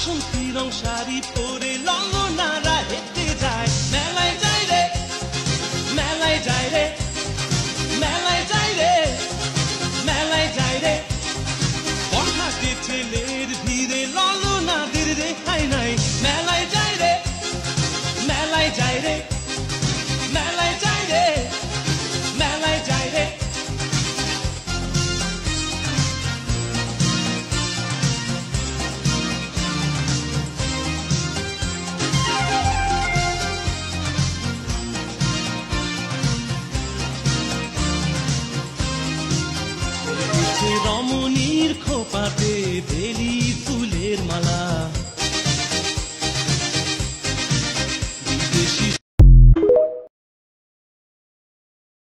বাসন্তী রং শাড়ি পরে ললনারা হেঁটে যায় মেলায় যায় রে মেলায় যায় রে মেলায় যায় রে মেলায় যায় রে বর্ষাকে ছেলের ভিড়ে ললনাদের রে হাই নাই মেলায় যায় রে মেলায় যায় রে মেলায় যায় রে মেলায় যায় রে রমণীর খোপাতে বেলি ফুলের মালা